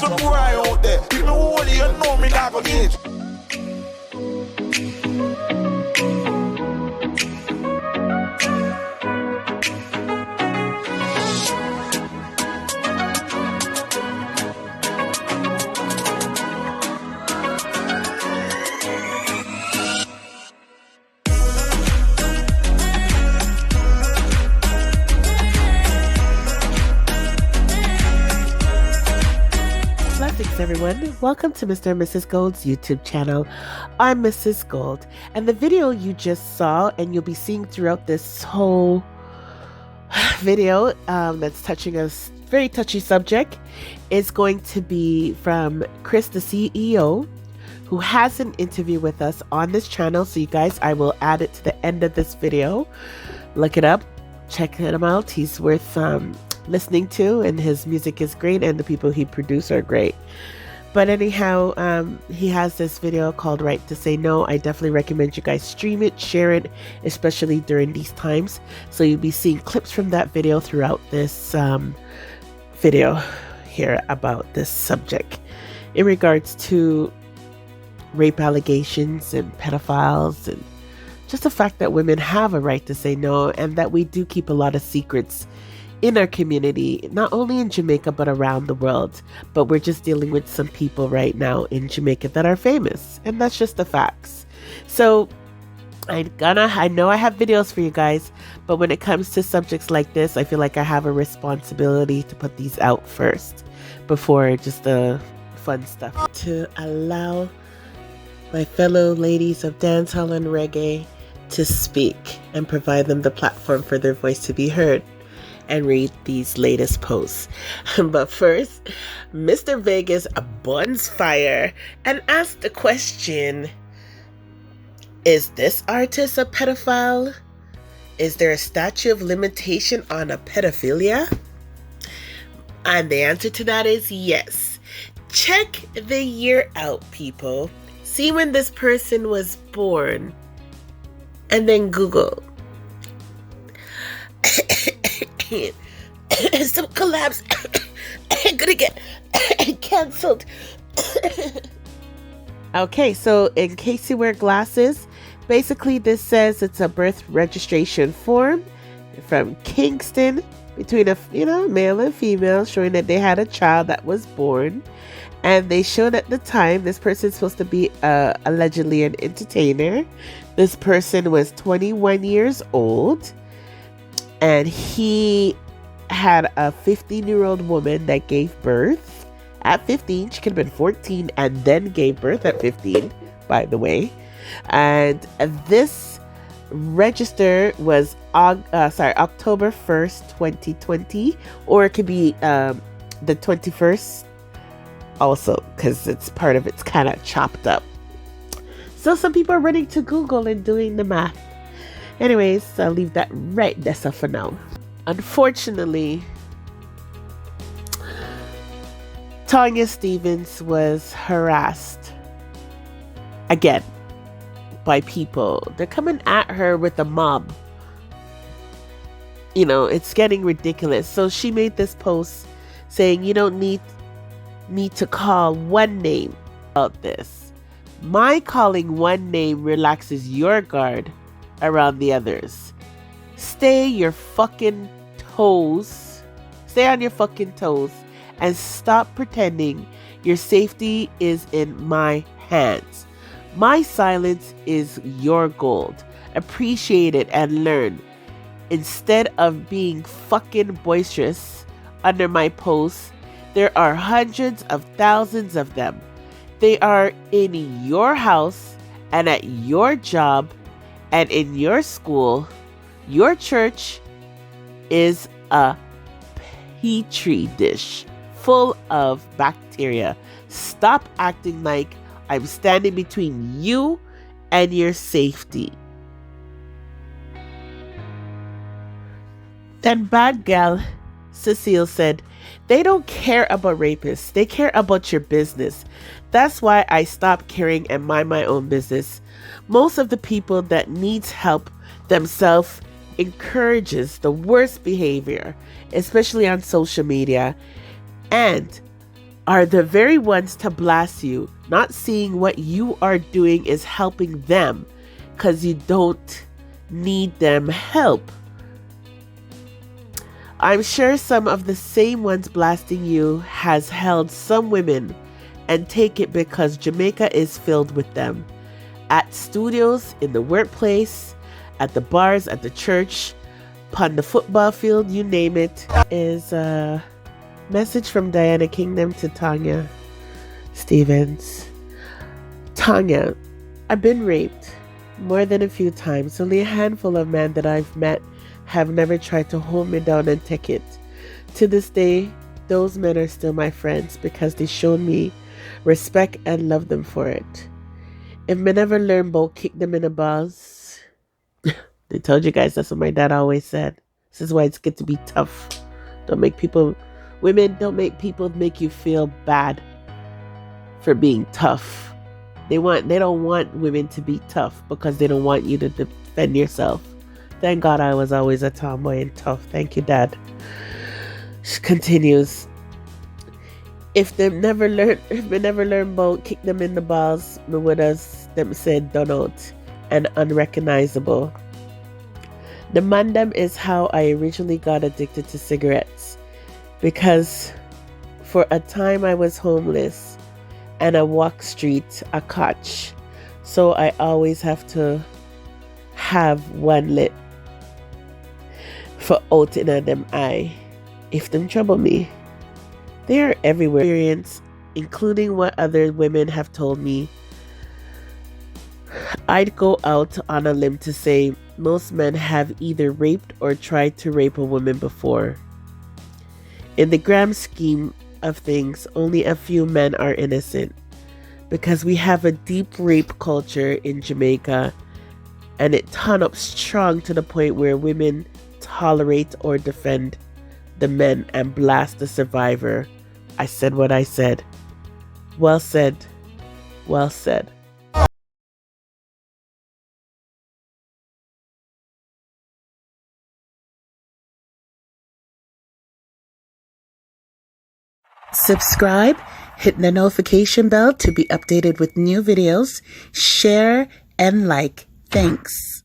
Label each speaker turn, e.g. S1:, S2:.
S1: some boy out there. If me hold you, know me not gonna get.
S2: Everyone, welcome to Mr. and Mrs. Gold's YouTube channel. I'm Mrs. Gold, and the video you just saw and you'll be seeing throughout this whole video that's touching a very touchy subject is going to be from Chris, the CEO, who has an interview with us on this channel. So you guys, I will add it to the end of this video. Look it up, check him out. He's worth listening to, and his music is great, and the people he produces are great. But anyhow, he has this video called Right to Say No. I definitely recommend you guys stream it, share it, especially during these times. So you'll be seeing clips from that video throughout this video here about this subject in regards to rape allegations and pedophiles, and just the fact that women have a right to say no, and that we do keep a lot of secrets in our community, not only in Jamaica but around the world. But we're just dealing with some people right now in Jamaica that are famous, and that's just the facts. So I know I have videos for you guys, but when it comes to subjects like this, I feel like I have a responsibility to put these out first before just the fun stuff, to allow my fellow ladies of dancehall and reggae to speak and provide them the platform for their voice to be heard and read these latest posts. But first, Mr. Vegas buns fire and asked the question, is this artist a pedophile? Is there a statute of limitation on a pedophilia? And the answer to that is yes. Check the year out, people. See when this person was born, and then Google. Some collabs gonna get cancelled. Okay, so in case you wear glasses, basically this says it's a birth registration form from Kingston between a male and female, showing that they had a child that was born, and they showed at the time this person's supposed to be allegedly an entertainer. This person was 21 years old, and he had a 15-year-old woman that gave birth at 15. She could have been 14 and then gave birth at 15, by the way. And this register was October 1st, 2020, or it could be the 21st also, because it's part of it's kind of chopped up. So some people are running to Google and doing the math. Anyways, I'll leave that right there for now. Unfortunately, Tanya Stevens was harassed again by people. They're coming at her with a mob. It's getting ridiculous. So she made this post saying, you don't need me to call one name about this. My calling one name relaxes your guard around the others. Stay on your fucking toes and stop pretending your safety is in my hands. My silence is your gold. Appreciate it and learn. Instead of being fucking boisterous under my posts, there are hundreds of thousands of them. They are in your house and at your job and in your school. Your church is a petri dish full of bacteria. Stop acting like I'm standing between you and your safety. Then bad gal Cecile said, they don't care about rapists. They care about your business. That's why I stopped caring and mind my own business. Most of the people that needs help themselves encourages the worst behavior, especially on social media. And are the very ones to blast you, not seeing what you are doing is helping them because you don't need them help. I'm sure some of the same ones blasting you has held some women and take it because Jamaica is filled with them. At studios, in the workplace, at the bars, at the church, upon the football field, you name it. Is a message from Diana Kingdom to Tanya Stevens. Tanya, I've been raped more than a few times. Only a handful of men that I've met have never tried to hold me down and take it. To this day, those men are still my friends because they showed me respect and love them for it. If me never learn about kick them in the balls, they told you guys that's what my dad always said. This is why it's good to be tough. Women, don't make people make you feel bad for being tough. They don't want women to be tough because they don't want you to defend yourself. Thank God I was always a tomboy and tough. Thank you, Dad. She continues. If they never learn about kick them in the balls, me would have them said done out and unrecognizable. The mandem is how I originally got addicted to cigarettes because for a time I was homeless and I walk street a catch, so I always have to have one lit for out in them eye if them trouble me. They are everywhere. Experience, including what other women have told me. I'd go out on a limb to say most men have either raped or tried to rape a woman before. In the grand scheme of things, only a few men are innocent because we have a deep rape culture in Jamaica, and it turned up strong to the point where women tolerate or defend the men and blast the survivor. I said what I said. Well said. Well said. Subscribe, hit the notification bell to be updated with new videos, share and like. Thanks.